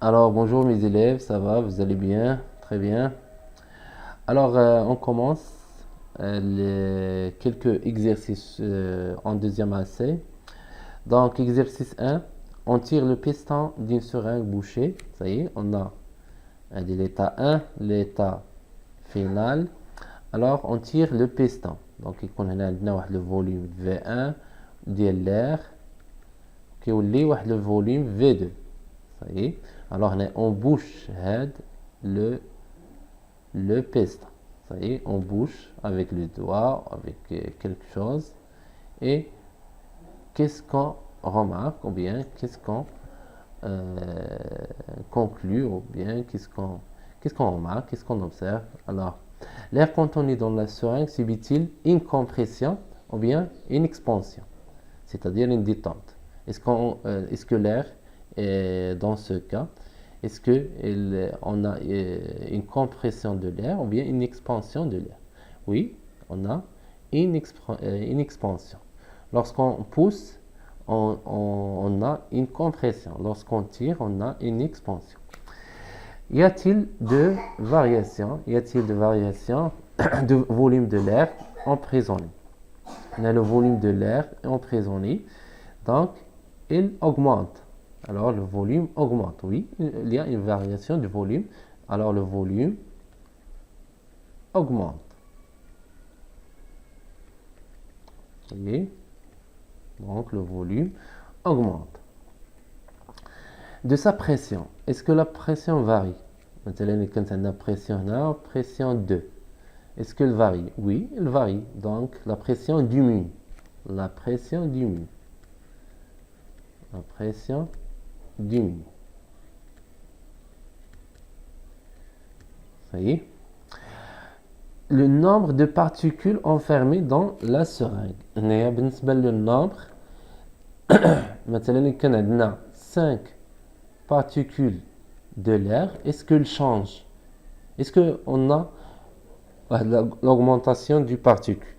Alors, bonjour mes élèves, ça va, vous allez bien? Très bien. Alors, on commence les quelques exercices en deuxième essai. Donc, exercice 1, on tire le piston d'une seringue bouchée. Ça y est, on a l'état 1, l'état final. Alors, on tire le piston. Donc, يكون هنا عندنا واحد le volume V1 ديال l'air كيولي واحد le volume V2. Ça y est. Alors, on bouche le piston. Ça y est, on bouche avec le doigt, avec quelque chose. Et qu'est-ce qu'on remarque, ou bien qu'est-ce qu'on conclut, ou bien qu'est-ce qu'on remarque, qu'est-ce qu'on observe. Alors, l'air contenu dans la seringue subit-il une compression ou bien une expansion, c'est-à-dire une détente. Est-ce que l'air, dans ce cas, est-ce qu'on a une compression de l'air ou bien une expansion de l'air? Oui, on a une expansion. Lorsqu'on pousse, on a une compression. Lorsqu'on tire, on a une expansion. Y a-t-il de variation? Y a-t-il de variation de volume de l'air emprisonné? On a le volume de l'air emprisonné, donc il augmente. Alors le volume augmente, oui, il y a une variation du volume. Alors le volume augmente. Vous voyez? Donc le volume augmente. De sa pression, est-ce que la pression varie? Maintenant, quand on a pression 2. Est-ce qu'elle varie? Oui, elle varie. Donc la pression diminue. La pression diminue. La pression diminue. Ça y est. Le nombre de particules enfermées dans la seringue. Le nombre, مثلا كان عندنا 5 particules de l'air, est-ce qu'elles changent? Est-ce qu'on a l'augmentation du particule?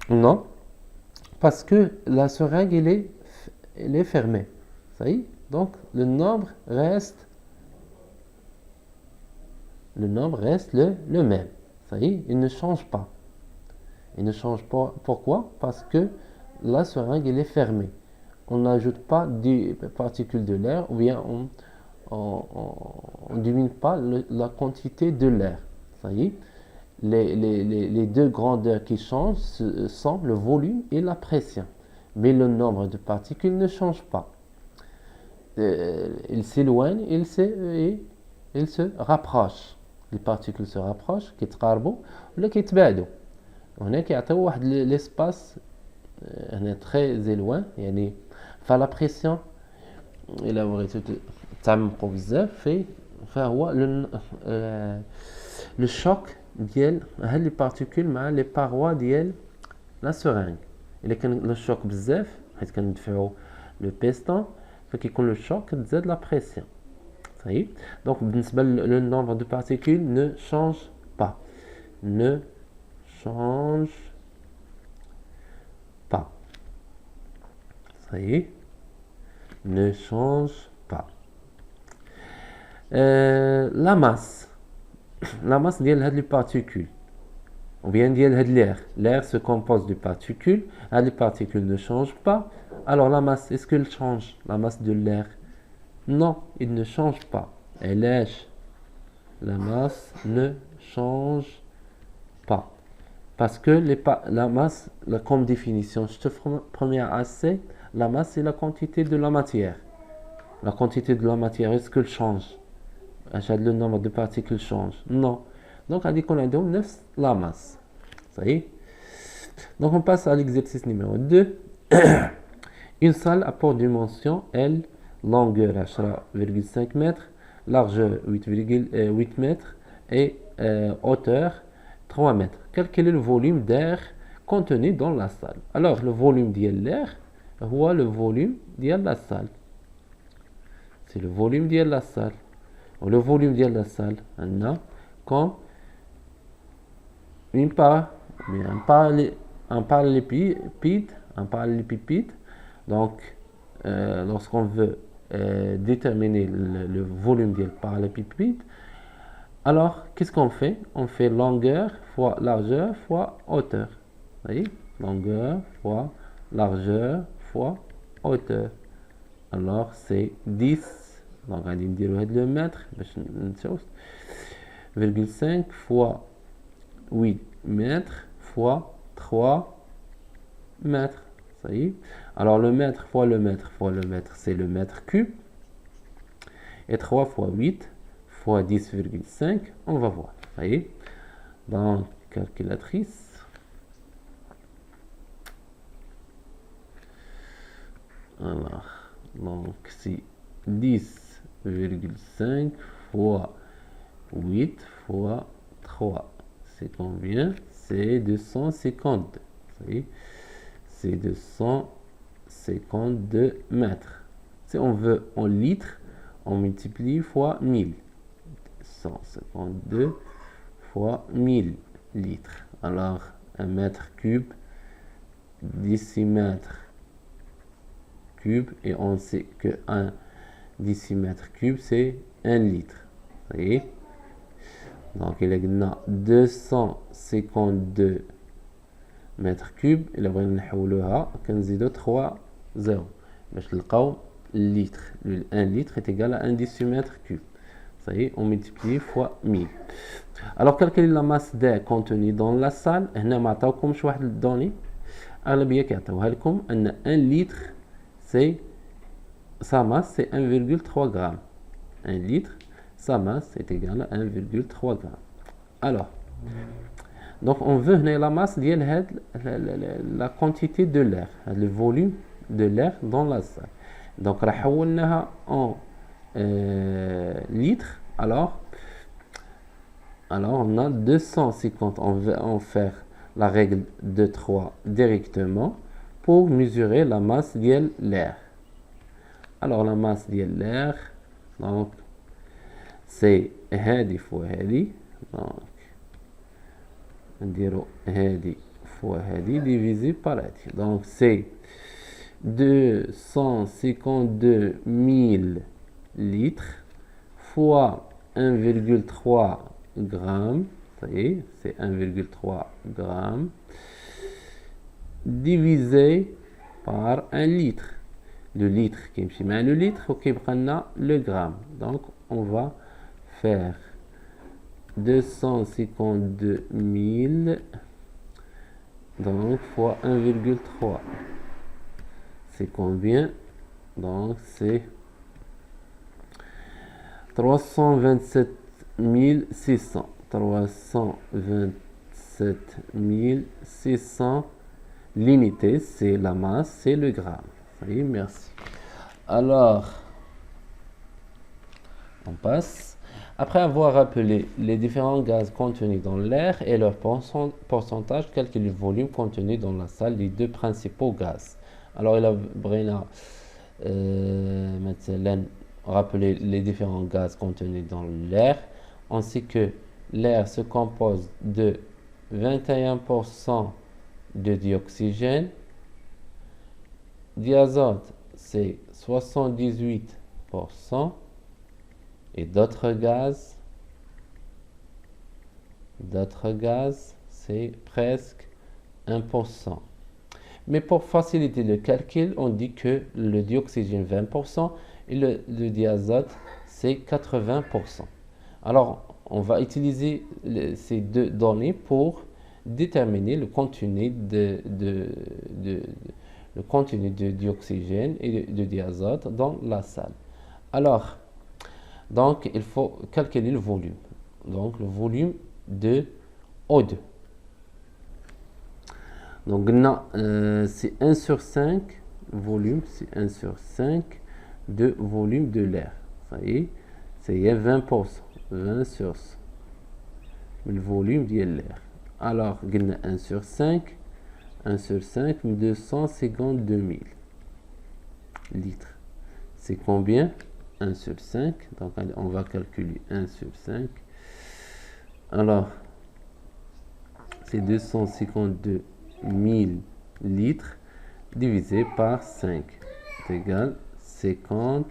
Non, parce que la seringue elle est fermée. Ça y est. Donc le nombre reste le même. Ça y est, il ne change pas. Il ne change pas. Pourquoi? Parce que la seringue elle est fermée. On n'ajoute pas des particules de l'air, ou bien on ne diminue pas la quantité de l'air. Ça y est. Les deux grandeurs qui changent sont le volume et la pression. Mais le nombre de particules ne change pas. Il s'éloigne, il se rapproche. Les particules se rapprochent, كيتقاربوا ولا كيتباعدوا. هنا كيعطيو واحد l'espace هنا très éloigné يعني فلا بريسيون الا بغيتو تعمقوا بزاف فهو لو شوك ديال هاد لي بارتيكول مع لي باروا ديال لا سورينغ. الا كان لو شوك بزاف حيت كندفعوا لو بيستون فكيكون لو شوك كتزاد لا بريسيون. صحيح. دونك بالنسبه لو نومبر دو بارتيكول ne change pas. Ne change pas. Ça y est, ne change pas. La masse ديال هاد لي particules ou bien ديال هاد l'air se compose de particules. Les particules ne changent pas. Alors la masse, est-ce qu'elle change? La masse de l'air? Non, il ne change pas. La masse ne change pas. Parce que la masse, comme définition, première assez, la masse c'est la quantité de la matière. La quantité de la matière, est-ce qu'elle change? Le nombre de particules change? Non. Donc, on dit qu'on a donc la masse. Ça y est. Donc, on passe à l'exercice numéro 2. Une salle a pour dimension L, longueur 10,5 mètres, largeur 8,8 mètres et hauteur 3 mètres. Quel est le volume d'air contenu dans la salle? Alors, le volume de l'air, ou le volume de la salle. C'est le volume de la salle. Le volume de la salle, on a comme un parallélépipède. Donc, lorsqu'on veut déterminer le volume du parallélépipède, alors qu'est-ce qu'on fait? On fait longueur fois largeur fois hauteur. Vous voyez? Longueur fois largeur fois hauteur. Alors c'est 10. Donc on va dire le mètre. 0,5 fois 8 mètres fois 3 mètres. Ça y est. Alors le mètre fois le mètre fois le mètre, c'est le mètre cube. Et 3 fois 8 fois 10,5, on va voir. Vous voyez? Donc, calculatrice. Alors, donc c'est 10,5 fois 8 fois 3. C'est combien? C'est 252. Vous voyez? C'est 252 mètres. Si on veut en litres, on multiplie fois 1000. 152 fois 1000 litres. Alors, un mètre cube, décimètre cube, et on sait que un décimètre cube, c'est 1 litre. Vous voyez? Donc, il y a 252 mètres cubes. Il va نحولوها كنزيدو 3 0 باش نلقاو litre. 1 litre est égal à 1 décimètre cube. Ça y est, on multiplie fois 1000. Alors, calculer la masse d'air contenue dans la salle. هنا ما عطاوكمش واحد الدوني. أغلبية كيعطيوها لكم أن 1 litre c'est sa masse c'est 1,3 g. 1 litre, sa masse est égale à 1,3 g. Alors, donc on veut la masse ديال la quantité de l'air, le volume de l'air dans la salle. Donc راه حولناها en litres. Alors on a 250. On veut en faire la règle de 3 directement pour mesurer la masse de l'air. Alors la masse de l'air, donc c'est هذه fois هذه. Donc نديرو هذه fois هذه divisé par هذه. Donc c'est 252 000 litres fois 1,3 grammes. Ça y est, c'est 1,3 grammes divisé par 1 litre. Le litre qui est le litre, ok, le gramme. Donc on va faire 252 000 donc fois 1,3. C'est combien? Donc c'est 327 600. 327 600 l'unité, c'est la masse, c'est le gramme. Oui, merci. Alors, on passe. Après avoir rappelé les différents gaz contenus dans l'air et leur pourcentage, calculer le volume contenu dans la salle des deux principaux gaz. Alors, il a maintenant rappeler les différents gaz contenus dans l'air. On sait que l'air se compose de 21% de dioxygène, d'azote c'est 78%, et d'autres gaz c'est presque 1%. Mais pour faciliter le calcul, on dit que le dioxygène 20% et le diazote c'est 80%. Alors on va utiliser ces deux données pour déterminer le contenu de dioxygène et de diazote dans la salle. Alors, donc il faut calculer le volume. Donc le volume de O2. Donc c'est 1 sur 5 volume, c'est 1 sur 5 de volume de l'air. Ça y est, c'est 20%. 20 sur 100. Le volume de l'air. Alors, 1 sur 5. 1 sur 5, 252 000 litres. C'est combien? 1 sur 5. Donc, on va calculer 1 sur 5. Alors, c'est 252 000 litres divisé par 5. C'est égal 50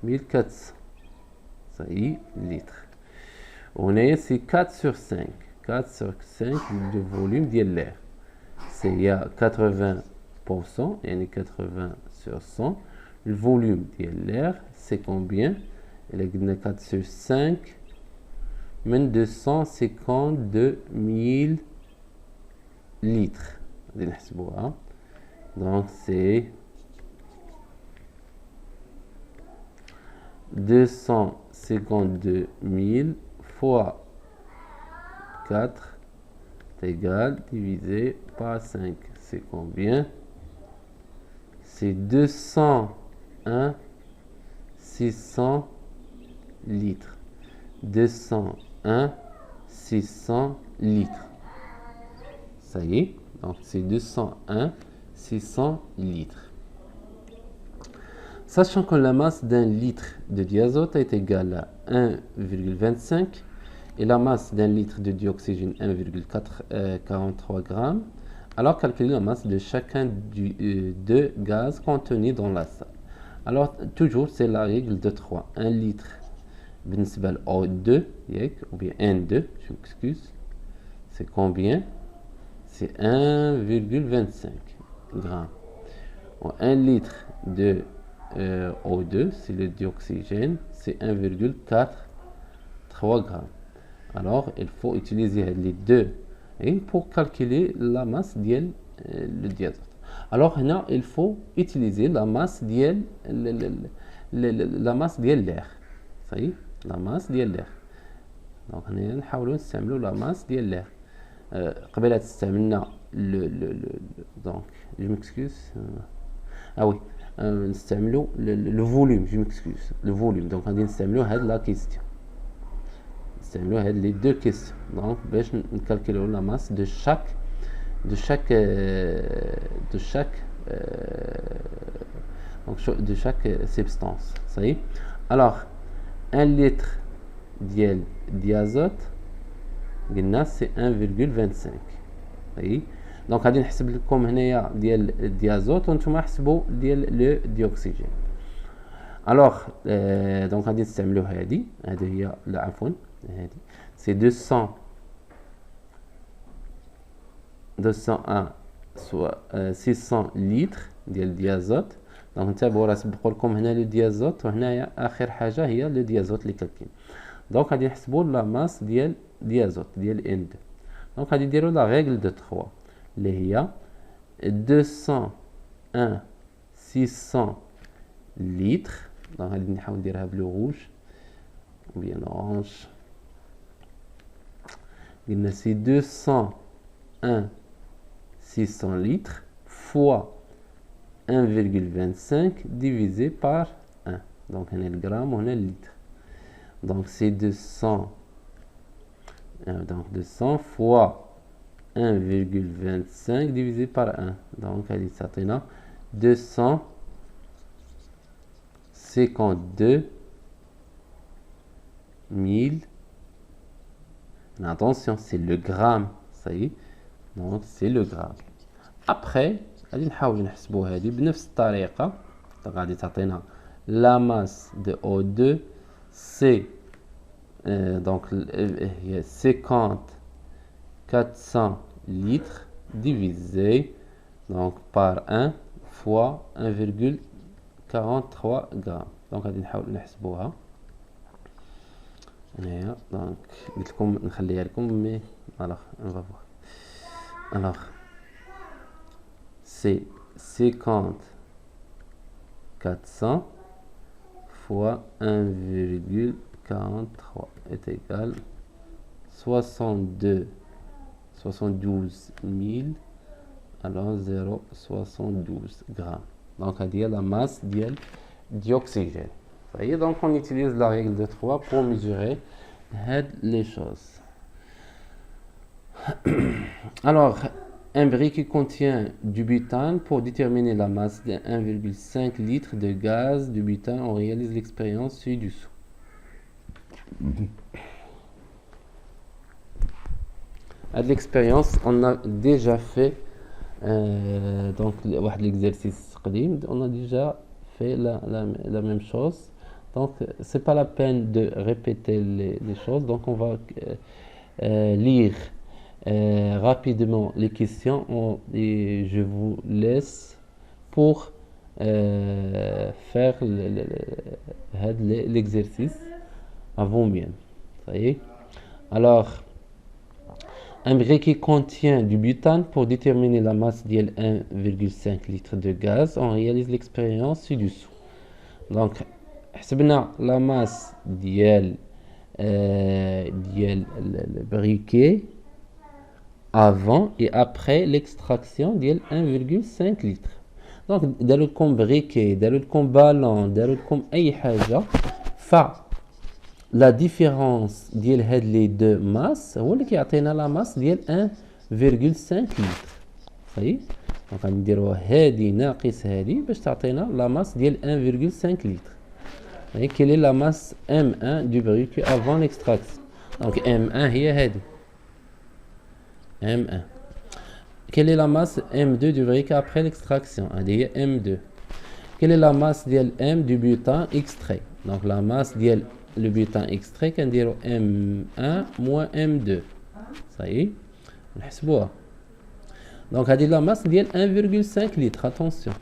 1400. Ça y est, litres. On est c'est 4 sur 5. 4 sur 5 de volume de l'air. C'est il y a 80%, et 80 sur 100. Le volume de l'air, c'est combien? Il est 4 sur 5. 252 000 litres. Donc c'est 252 000 fois 4 est égal divisé par 5. C'est combien? C'est 201 600 litres. 201 600 litres. Ça y est, donc c'est 201 600 litres. Sachant que la masse d'un litre de diazote est égale à 1,25 et la masse d'un litre de dioxygène 1,43 g, alors calculer la masse de chacun des deux gaz contenus dans la salle. Alors toujours c'est la règle de 3. 1 litre بالنسبة O2 ou bien N2, je m'excuse, c'est combien? C'est 1,25 g. 1 litre de O2, c'est le dioxygène, c'est 1,43 g. Alors il faut utiliser les deux pour calculer la masse de le diazote. Alors là, il faut utiliser la masse de l'air. Ça y est, la masse de l'air. Donc on نحاولوا نستعملوا la masse de l'air. قبل استعملنا donc je m'excuse. Ah oui, نستعملوا le volume, je m'excuse. Le volume. Donc غادي نستعملوا هاد la question. نستعملوا هاد les deux questions. Donc باش نكالكولوا la masse de chaque substance. Ça y est. Alors 1 litre de diazote c'est 1,25. oui. Donc غادي نحسب لكم هنايا ديال الديازوت وانتم حسبوا ديال لو ديوكسيجين. alors donc غادي نستعملوا هذه هي لا عفوا هذه c'est 201 soit 600 litres ديال الديازوت. دونك نتابعوا راه سبقوا لكم هنا لو ديازوت وهنايا اخر حاجه هي لو ديازوت اللي كاين. دونك غادي نحسبوا لا ماس ديال ديازوت ديال N2. دونك غادي نديروا لا ريغل دو 3 اللي هي 201 600 litres. دونك غادي نحاول نديرها بلو روج ou bien orange. قلنا سي 201 600 litres fois 1,25 divisé par 1. Donc on a le gramme, on a le litre. Donc c'est 200 fois 1,25 divisé par 1. Donc ça donne 252 000. Attention, c'est le gramme. Ça y est. Donc c'est le gramme. Après غادي نحاول نحسبوا هذه بنفس الطريقه. غادي تعطينا لا ماس دو O2 c'est donc هي 400 litres divisé donc par 1 fois 1,43 grammes. donc غادي نحاول نحسبوها هنايا. دونك قلت لكم نخليها لكم مي alors on va voir. alors c'est 400 fois 1,43 est égal 72 000 alors 0,72 grammes. Donc il y a la masse d'oxygène. voyez, donc on utilise la règle de 3 pour mesurer les choses. Alors un briquet qui contient du butane. Pour déterminer la masse de 1,5 litre de gaz de butane, on réalise l'expérience ci-dessous. À l'expérience, on a déjà fait donc l'exercice. On a déjà fait la même chose. Donc, c'est pas la peine de répéter les choses. Donc, on va lire rapidement les questions et je vous laisse pour faire l'exercice à vous-même. Ça y est. Alors, un briquet contient du butane. Pour déterminer la masse d'IL 1,5 litre de gaz, on réalise l'expérience ci-dessous. Donc, حسبنا la masse ديال le briquet avant et après l'extraction ديال 1,5 litre. Donc, داروا لكم briquet, داروا لكم ballon, داروا لكم أي حاجة. La différence ديال هاد les deux masses هو اللي كيعطينا la masse ديال 1,5 litre. صحيح؟ دونك غنديروا هادي ناقص هادي باش تعطينا la masse ديال 1,5 litre. Et quelle est la masse M1 du briquet avant l'extraction? Donc M1 هي هادي M1. Quelle est la masse M2 du briquet après l'extraction? هادي هي M2. Quelle est la masse ديال M du butane extrait? Donc la masse ديال le butane extrait كنديرو M1 moins M2. Ça y est, نحسبوها. Donc هادي la masse ديال 1,5 litre. Attention.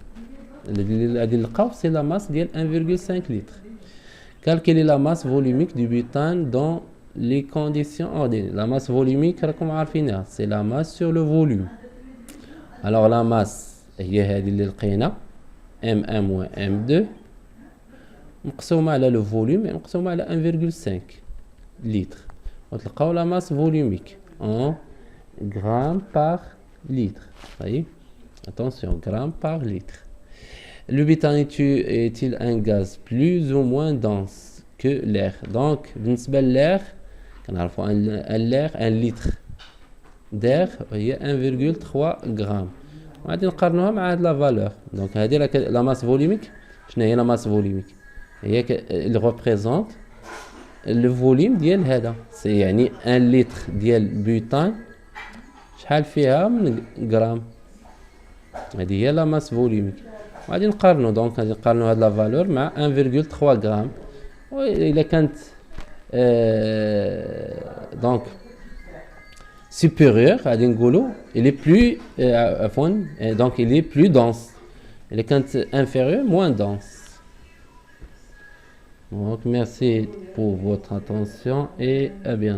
هادي نلقاو c'est la masse ديال 1,5 litre. Quelle est la masse volumique du butane dans les conditions ordonnées? La masse volumique, c'est la masse sur le volume. Alors la masse, هي هذه اللي لقينا M1 moins M2 مقسومة على le volume مقسومة على 1,5 litre. وتلقاو la masse volumique en grammes par litre. Voyez? Attention, grammes par litre. Le butane est-il un gaz plus ou moins dense que l'air? Donc, بالنسبة لl'air, كنعرفوا l'air 1 litre d'air هي 1,3 grammes. وغادي نقارنوها مع هاد لا فالور. دونك هادي لا ماس فوليميك. شنو هي لا ماس فوليميك؟ هي اللي ريبريزونت لو فوليوم ديال هذا. سي يعني 1 litre ديال بوتان شحال فيها من غرام. هذه هي لا ماس فوليميك. غادي نقارنوا دونك غادي نقارنوا هاد لا فالور مع 1,3 غرام. وإلا كانت دونك supérieur غادي نقولوا il est plus عفوا donc il est plus dense. إلا كانت inférieur moins dense. Donc merci pour votre attention et à bientôt.